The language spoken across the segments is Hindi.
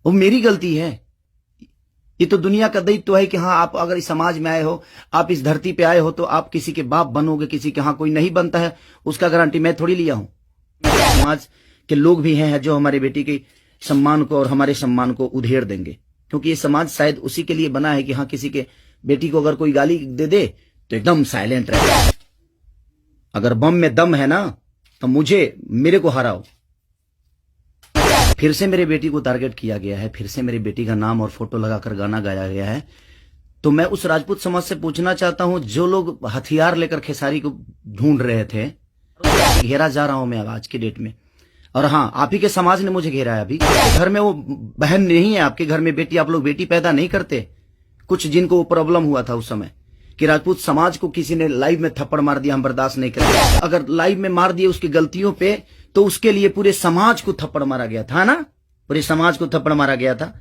वो मेरी गलती है। ये तो दुनिया का दायित्व है कि हाँ, आप अगर इस समाज में आए हो, आप इस धरती पे आए हो, तो आप किसी के बाप बनोगे, किसी के। हाँ, कोई नहीं बनता है उसका गारंटी मैं थोड़ी लिया हूं। समाज के लोग भी हैं जो हमारे बेटी के सम्मान को और हमारे सम्मान को उधेड़ देंगे, क्योंकि ये समाज शायद उसी के लिए बना है कि हाँ, किसी के बेटी को अगर कोई गाली दे दे तो एकदम साइलेंट रहे। अगर बम में दम है ना, तो मेरे को हराओ। फिर से मेरे बेटी को टारगेट किया गया है, फिर से मेरी बेटी का नाम और फोटो लगाकर गाना गाया गया है। तो मैं उस राजपूत समाज से पूछना चाहता हूं, जो लोग हथियार लेकर खेसारी को ढूंढ रहे थे, घेरा जा रहा हूं मैं आज की डेट में। और हाँ, आप ही के समाज ने मुझे घेरा है। अभी घर में वो बहन नहीं है, आपके घर में बेटी, आप लोग बेटी पैदा नहीं करते। कुछ जिनको वो प्रॉब्लम हुआ था उस समय कि राजपूत समाज को किसी ने लाइव में थप्पड़ मार दिया, हम बर्दाश्त नहीं करेंगे। अगर लाइव में मार दिए उसकी गलतियों पे, तो उसके लिए पूरे समाज को थप्पड़ मारा गया था ना, पूरे समाज को थप्पड़ मारा गया था।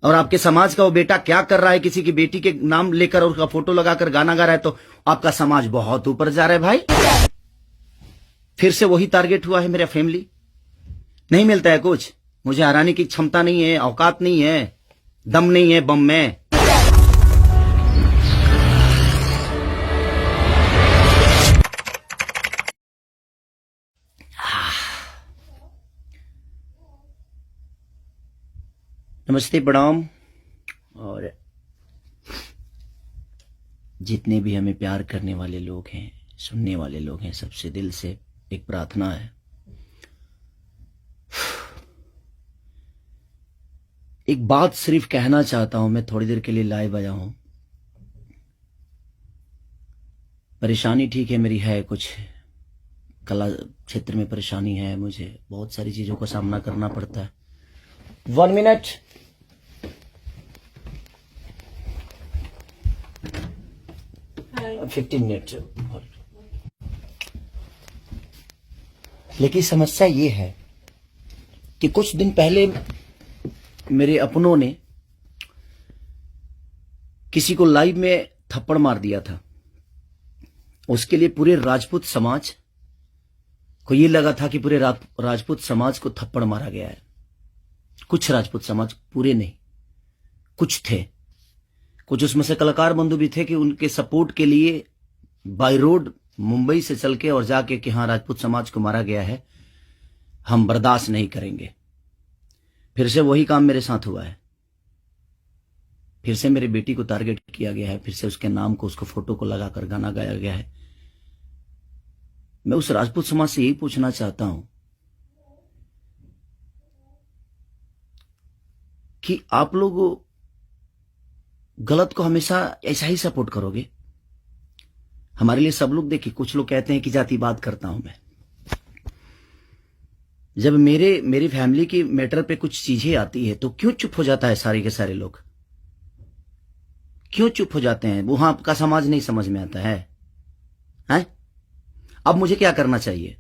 और आपके समाज का वो बेटा क्या कर रहा है, किसी की बेटी के नाम लेकर और उसका फोटो लगाकर गाना गा रहा है, तो आपका समाज बहुत ऊपर जा रहा है भाई। फिर से वही टारगेट हुआ है मेरा फैमिली। नहीं मिलता है कुछ, मुझे हराने की क्षमता नहीं है, औकात नहीं है, दम नहीं है बम में। नमस्ते, प्रणाम। और जितने भी हमें प्यार करने वाले लोग हैं, सुनने वाले लोग हैं, सबसे दिल से एक प्रार्थना है, एक बात सिर्फ कहना चाहता हूं। मैं थोड़ी देर के लिए लाइव आया हूं। परेशानी ठीक है मेरी, है कुछ कला क्षेत्र में परेशानी है, मुझे बहुत सारी चीजों का सामना करना पड़ता है। 1 मिनट। Hi. 15 मिनट। लेकिन समस्या ये है कि कुछ दिन पहले मेरे अपनों ने किसी को लाइव में थप्पड़ मार दिया था। उसके लिए पूरे राजपूत समाज को ये लगा था कि पूरे राजपूत समाज को थप्पड़ मारा गया है। कुछ राजपूत समाज, पूरे नहीं, कुछ थे, कुछ उसमें से कलाकार बंधु भी थे कि उनके सपोर्ट के लिए बाय रोड मुंबई से चल के और जाके कि हाँ, राजपूत समाज को मारा गया है, हम बर्दाश्त नहीं करेंगे। फिर से वही काम मेरे साथ हुआ है। फिर से मेरी बेटी को टारगेट किया गया है, फिर से उसके नाम को, उसको फोटो को लगाकर गाना गाया गया है। मैं उस राजपूत समाज से यही पूछना चाहता हूं कि आप लोग गलत को हमेशा ऐसा ही सपोर्ट करोगे? हमारे लिए सब लोग, देखिए, कुछ लोग कहते हैं कि जातिवाद करता हूं मैं। जब मेरी फैमिली की मैटर पे कुछ चीजें आती है तो क्यों चुप हो जाता है सारे के सारे लोग? क्यों चुप हो जाते हैं? वहां आपका समाज नहीं समझ में आता है, हैं? अब मुझे क्या करना चाहिए?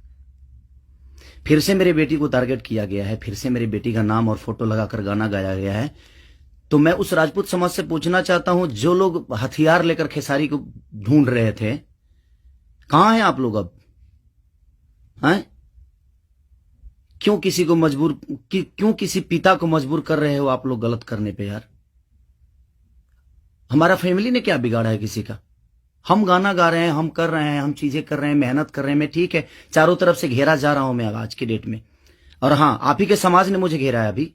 फिर से मेरे बेटी को टारगेट किया गया है, फिर से मेरी बेटी का नाम और फोटो लगाकर गाना गाया गया है। तो मैं उस राजपूत समाज से पूछना चाहता हूं, जो लोग हथियार लेकर खेसारी को ढूंढ रहे थे, कहां हैं आप लोग अब? हैं? क्यों किसी पिता को मजबूर कर रहे हो आप लोग गलत करने पे? यार, हमारा फैमिली ने क्या बिगाड़ा है किसी का? हम गाना गा रहे हैं, हम कर रहे हैं, हम चीजें कर रहे हैं, मेहनत कर रहे हैं। मैं ठीक है, चारों तरफ से घेरा जा रहा हूं मैं आज की डेट में। और हाँ, आप ही के समाज ने मुझे घेरा है। अभी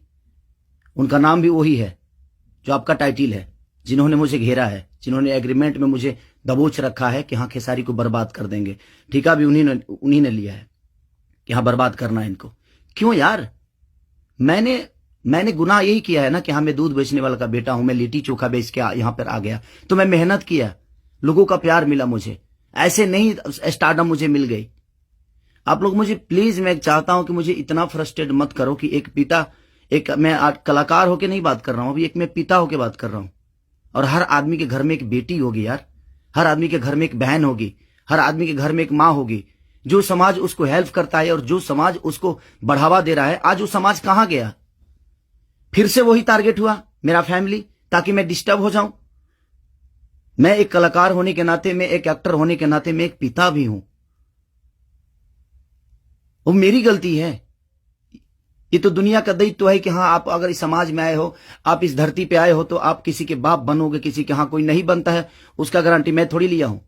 उनका नाम भी वही है जो आपका टाइटिल है, जिन्होंने मुझे घेरा है, जिन्होंने एग्रीमेंट में मुझे दबोच रखा है कि हाँ, खेसारी को बर्बाद कर देंगे। ठेका भी उन्हीं ने लिया है कि हाँ, बर्बाद करना है इनको। क्यों यार? मैंने गुनाह यही किया है ना कि हाँ, मैं दूध बेचने वाला का बेटा हूं, मैं लिट्टी चोखा बेच के यहां पर आ गया, तो मैं मेहनत किया, लोगों का प्यार मिला मुझे। ऐसे नहीं स्टारडम मुझे मिल गई। आप लोग मुझे प्लीज, मैं चाहता हूं कि मुझे इतना फ्रस्ट्रेट मत करो कि एक पिता, मैं कलाकार होके नहीं बात कर रहा हूं, अभी एक मैं पिता होके बात कर रहा हूं। और हर आदमी के घर में एक बेटी होगी यार, हर आदमी के घर में एक बहन होगी, हर आदमी के घर में एक माँ होगी। जो समाज उसको हेल्प करता है और जो समाज उसको बढ़ावा दे रहा है, आज वो समाज कहां गया? फिर से वही टारगेट हुआ मेरा फैमिली, ताकि मैं डिस्टर्ब हो जाऊं। मैं एक कलाकार होने के नाते, मैं एक एक्टर होने के नाते, मैं एक पिता भी हूं। वो मेरी गलती है। ये तो दुनिया का दायित्व है कि हाँ, आप अगर इस समाज में आए हो, आप इस धरती पे आए हो, तो आप किसी के बाप बनोगे, किसी के। हाँ, कोई नहीं बनता है उसका गारंटी मैं थोड़ी लिया हूं,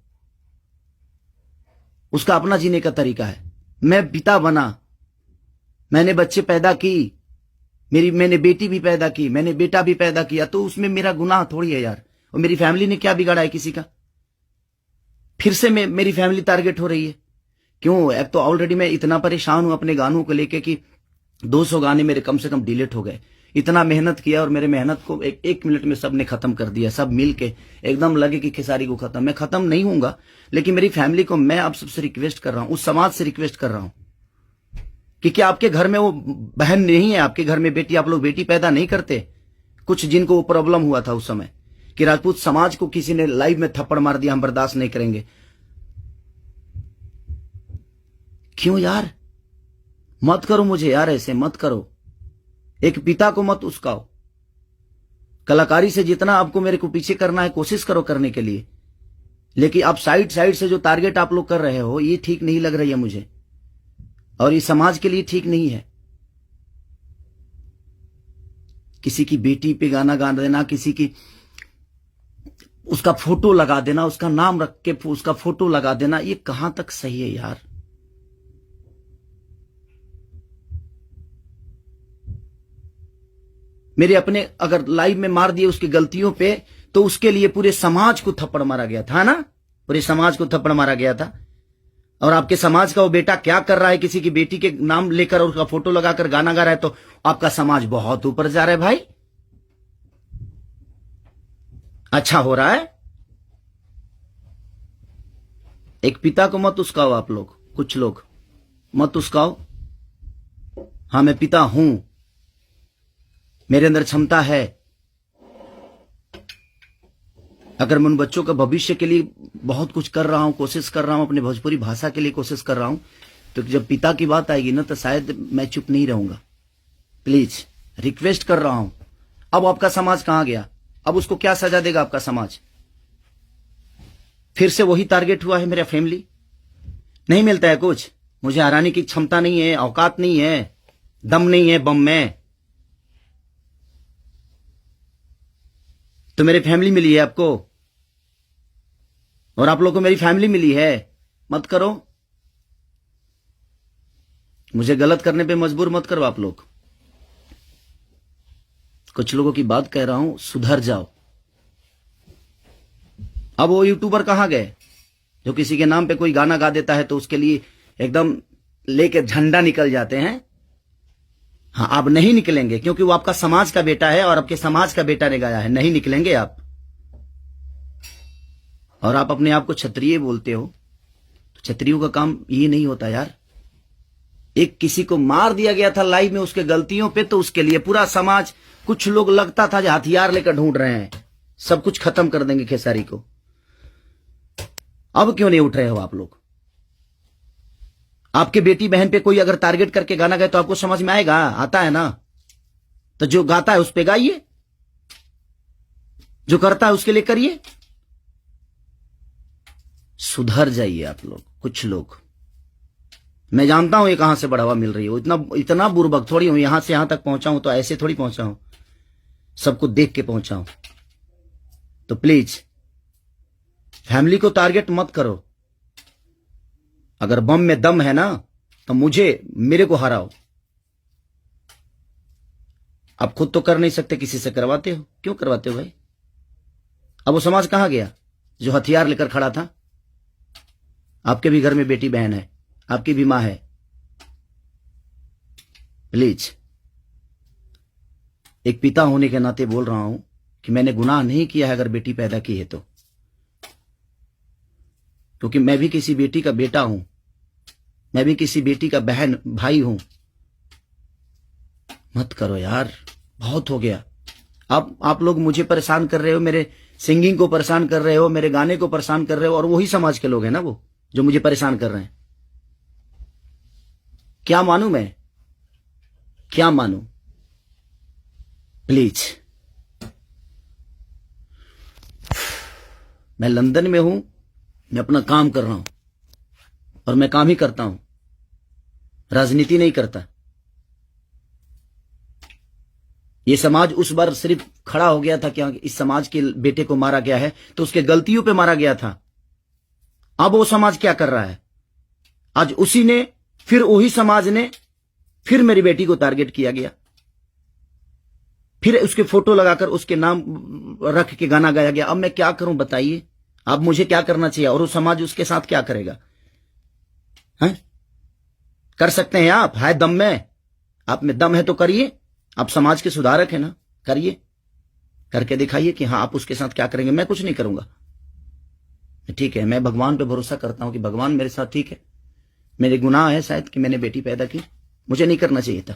उसका अपना जीने का तरीका है। मैं पिता बना, मैंने बच्चे पैदा की, मैंने बेटी भी पैदा की, मैंने बेटा भी पैदा किया, तो उसमें मेरा गुनाह थोड़ी है यार। और मेरी फैमिली ने क्या बिगाड़ा है किसी का? फिर से मेरी फैमिली टारगेट हो रही है। क्यों? अब तो ऑलरेडी मैं इतना परेशान हूं अपने गानों को लेके कि 200 गाने मेरे कम से कम डिलीट हो गए। इतना मेहनत किया और मेरे मेहनत को एक मिनट में सबने खत्म कर दिया। सब मिल के एकदम लगे कि खेसारी को खत्म। मैं खत्म नहीं हूंगा, लेकिन मेरी फैमिली को मैं आप सबसे रिक्वेस्ट कर रहा हूं, उस समाज से रिक्वेस्ट कर रहा हूं कि क्या आपके घर में वो बहन नहीं है, आपके घर में बेटी, आप लोग बेटी पैदा नहीं करते? कुछ जिनको वो प्रॉब्लम हुआ था उस समय कि राजपूत समाज को किसी ने लाइव में थप्पड़ मार दिया, हम बर्दाश्त नहीं करेंगे। क्यों यार? मत करो मुझे यार, ऐसे मत करो। एक पिता को मत उस्काओ। कलाकारी से जितना आपको मेरे को पीछे करना है कोशिश करो करने के लिए, लेकिन आप साइड से जो टारगेट आप लोग कर रहे हो, ये ठीक नहीं लग रही है मुझे, और ये समाज के लिए ठीक नहीं है। किसी की बेटी पे गाना गा देना, किसी की उसका फोटो लगा देना, उसका नाम रख के उसका फोटो लगा देना, ये कहां तक सही है यार? मेरे अपने अगर लाइव में मार दिए उसकी गलतियों पे, तो उसके लिए पूरे समाज को थप्पड़ मारा गया था ना, पूरे समाज को थप्पड़ मारा गया था। और आपके समाज का वो बेटा क्या कर रहा है, किसी की बेटी के नाम लेकर और उसका फोटो लगाकर गाना गा रहा है, तो आपका समाज बहुत ऊपर जा रहा है भाई। अच्छा हो रहा है। एक पिता को मत उस्काओ आप लोग, कुछ लोग मत उस्काओ। हाँ, मैं पिता हूं, मेरे अंदर क्षमता है। अगर मैं उन बच्चों का भविष्य के लिए बहुत कुछ कर रहा हूं, कोशिश कर रहा हूं, अपने भोजपुरी भाषा के लिए कोशिश कर रहा हूं, तो जब पिता की बात आएगी ना, तो शायद मैं चुप नहीं रहूंगा। प्लीज रिक्वेस्ट कर रहा हूं। अब आपका समाज कहां गया? अब उसको क्या सजा देगा आपका समाज? फिर से वही टारगेट हुआ है मेरा फैमिली। नहीं मिलता है कुछ, मुझे हराने की क्षमता नहीं है, औकात नहीं है, दम नहीं है बम में, तो मेरी फैमिली मिली है आपको, और आप लोगों को मेरी फैमिली मिली है। मत करो मुझे, गलत करने पे मजबूर मत करो आप लोग। कुछ लोगों की बात कह रहा हूं, सुधर जाओ। अब वो यूट्यूबर कहां गए जो किसी के नाम पे कोई गाना गा देता है तो उसके लिए एकदम लेके झंडा निकल जाते हैं? हाँ, आप नहीं निकलेंगे, क्योंकि वो आपका समाज का बेटा है और आपके समाज का बेटा ने गाया है। नहीं निकलेंगे आप। और आप अपने आप को क्षत्रिय बोलते हो, तो क्षत्रियों का काम ये नहीं होता यार। एक किसी को मार दिया गया था लाइव में उसके गलतियों पे, तो उसके लिए पूरा समाज, कुछ लोग लगता था जो हथियार लेकर ढूंढ रहे हैं, सब कुछ खत्म कर देंगे खेसारी को। अब क्यों नहीं उठ रहे हो आप लोग? आपके बेटी बहन पे कोई अगर टारगेट करके गाना गाए तो आपको समझ में आएगा? आता है ना, तो जो गाता है उस पे गाइए, जो करता है उसके लिए करिए। सुधर जाइए आप लोग, कुछ लोग। मैं जानता हूं ये कहां से बढ़ावा मिल रही है, इतना बुर्बक थोड़ी हूं। यहां से यहां तक पहुंचा हूं तो ऐसे थोड़ी पहुंचा हूं, सबको देख के पहुंचा हूं। तो प्लीज फैमिली को टारगेट मत करो। अगर बम में दम है ना, तो मेरे को हराओ। आप खुद तो कर नहीं सकते, किसी से करवाते हो। क्यों करवाते हो भाई? अब वो समाज कहां गया जो हथियार लेकर खड़ा था? आपके भी घर में बेटी बहन है, आपकी भी मां है। प्लीज, एक पिता होने के नाते बोल रहा हूं कि मैंने गुनाह नहीं किया है अगर बेटी पैदा की है तो, क्योंकि मैं भी किसी बेटी का बेटा हूं, मैं भी किसी बेटी का बहन भाई हूं। मत करो यार, बहुत हो गया। अब आप लोग मुझे परेशान कर रहे हो, मेरे सिंगिंग को परेशान कर रहे हो, मेरे गाने को परेशान कर रहे हो, और वही समाज के लोग हैं ना वो जो मुझे परेशान कर रहे हैं। क्या मानूं मैं? क्या मानूं? प्लीज, मैं लंदन में हूं, मैं अपना काम कर रहा हूं, और मैं काम ही करता हूं, राजनीति नहीं करता। ये समाज उस बार सिर्फ खड़ा हो गया था कि इस समाज के बेटे को मारा गया है तो उसके गलतियों पे मारा गया था। अब वो समाज क्या कर रहा है? आज उसी ने, फिर वही समाज ने, फिर मेरी बेटी को टारगेट किया गया, फिर उसके फोटो लगाकर उसके नाम रख के गाना गाया गया। अब मैं क्या करूं बताइए? अब मुझे क्या करना चाहिए और वो समाज उसके साथ क्या करेगा? हैं? कर सकते हैं आप? है दम में? आप में दम है तो करिए। आप समाज के सुधारक है ना, करिए, करके दिखाइए कि हाँ आप उसके साथ क्या करेंगे। मैं कुछ नहीं करूंगा, ठीक है। मैं भगवान पे भरोसा करता हूं कि भगवान मेरे साथ ठीक है। मेरे गुनाह है शायद कि मैंने बेटी पैदा की, मुझे नहीं करना चाहिए था,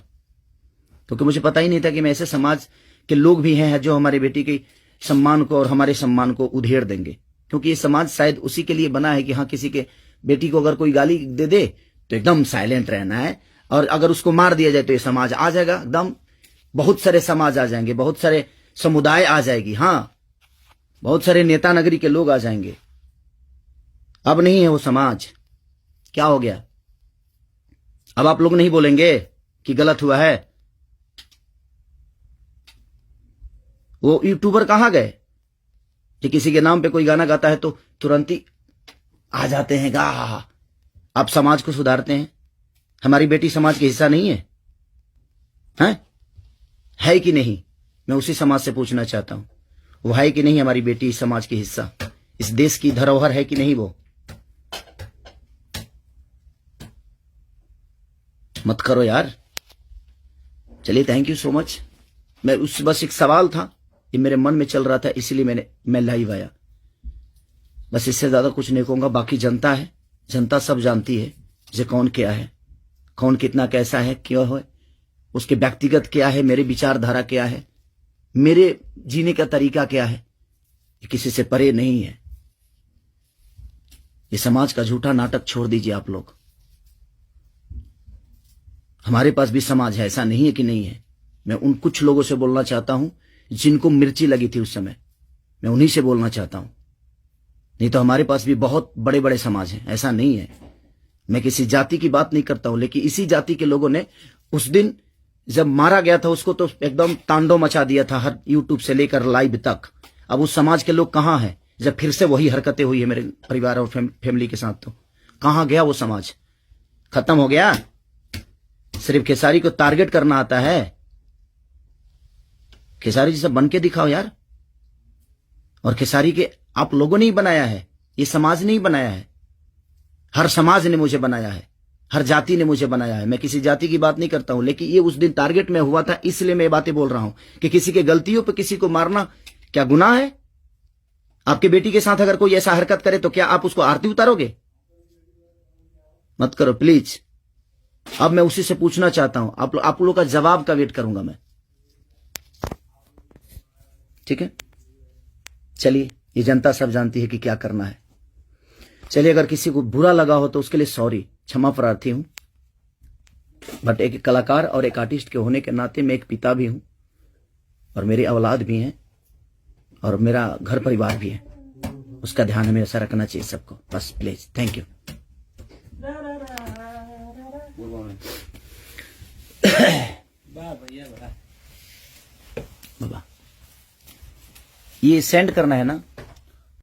क्योंकि मुझे पता ही नहीं था कि मैं ऐसे समाज के लोग भी हैं जो हमारी बेटी के सम्मान को और हमारे सम्मान को उधेड़ देंगे। क्योंकि ये समाज शायद उसी के लिए बना है कि हाँ किसी के बेटी को अगर कोई गाली दे दे तो एकदम साइलेंट रहना है, और अगर उसको मार दिया जाए तो ये समाज आ जाएगा एकदम। बहुत सारे समाज आ जाएंगे, बहुत सारे समुदाय आ जाएगी, हाँ बहुत सारे नेता नगरी के लोग आ जाएंगे। अब नहीं है वो समाज। क्या हो गया? अब आप लोग नहीं बोलेंगे कि गलत हुआ है? वो यूट्यूबर कहां गए कि किसी के नाम पे कोई गाना गाता है तो तुरंत ही आ जाते हैं गा। आप समाज को सुधारते हैं। हमारी बेटी समाज का हिस्सा नहीं है? है कि नहीं? मैं उसी समाज से पूछना चाहता हूं, वो है कि नहीं हमारी बेटी इस समाज की हिस्सा? इस देश की धरोहर है कि नहीं? वो मत करो यार। चलिए, थैंक यू सो मच। मैं उस बस एक सवाल था, ये मेरे मन में चल रहा था, इसलिए मैं लाइव आया। बस इससे ज्यादा कुछ नहीं कहूंगा। बाकी जनता है, जनता सब जानती है जे कौन क्या है, कौन कितना कैसा है, क्यों है, उसके व्यक्तिगत क्या है, मेरे विचारधारा क्या है, मेरे जीने का तरीका क्या है, ये किसी से परे नहीं है। ये समाज का झूठा नाटक छोड़ दीजिए आप लोग। हमारे पास भी समाज है, ऐसा नहीं है कि नहीं है। मैं उन कुछ लोगों से बोलना चाहता हूं जिनको मिर्ची लगी थी उस समय, मैं उन्हीं से बोलना चाहता हूं। नहीं तो हमारे पास भी बहुत बड़े बड़े समाज हैं, ऐसा नहीं है। मैं किसी जाति की बात नहीं करता हूं, लेकिन इसी जाति के लोगों ने उस दिन जब मारा गया था उसको तो एकदम तांडव मचा दिया था, हर यूट्यूब से लेकर लाइव तक। अब उस समाज के लोग कहां हैं? जब फिर से वही हरकतें हुई है मेरे परिवार और फैमिली के साथ, तो कहां गया वो समाज? खत्म हो गया? सिर्फ खेसारी को टारगेट करना आता है? खेसारी जैसा बन के दिखाओ यार। और खेसारी के आप लोगों ने ही बनाया है, ये समाज ने ही बनाया है। हर समाज ने मुझे बनाया है, हर जाति ने मुझे बनाया है। मैं किसी जाति की बात नहीं करता हूं, लेकिन ये उस दिन टारगेट में हुआ था, इसलिए मैं ये बातें बोल रहा हूं कि किसी के गलतियों पर किसी को मारना क्या गुनाह है? आपके बेटी के साथ अगर कोई ऐसा हरकत करे तो क्या आप उसको आरती उतारोगे? मत करो प्लीज। अब मैं उसी से पूछना चाहता हूं, आप लोगों का जवाब का वेट करूंगा मैं, ठीक है? चलिए, ये जनता सब जानती है कि क्या करना है। चलिए, अगर किसी को बुरा लगा हो तो उसके लिए सॉरी, क्षमा प्रार्थी हूं। बट एक कलाकार और एक आर्टिस्ट के होने के नाते मैं एक पिता भी हूं, और मेरी औलाद भी हैं, और मेरा घर परिवार भी है। उसका ध्यान हमेशा रखना चाहिए सबको। बस प्लीज, थैंक यू। बाबा, ये सेंड करना है ना?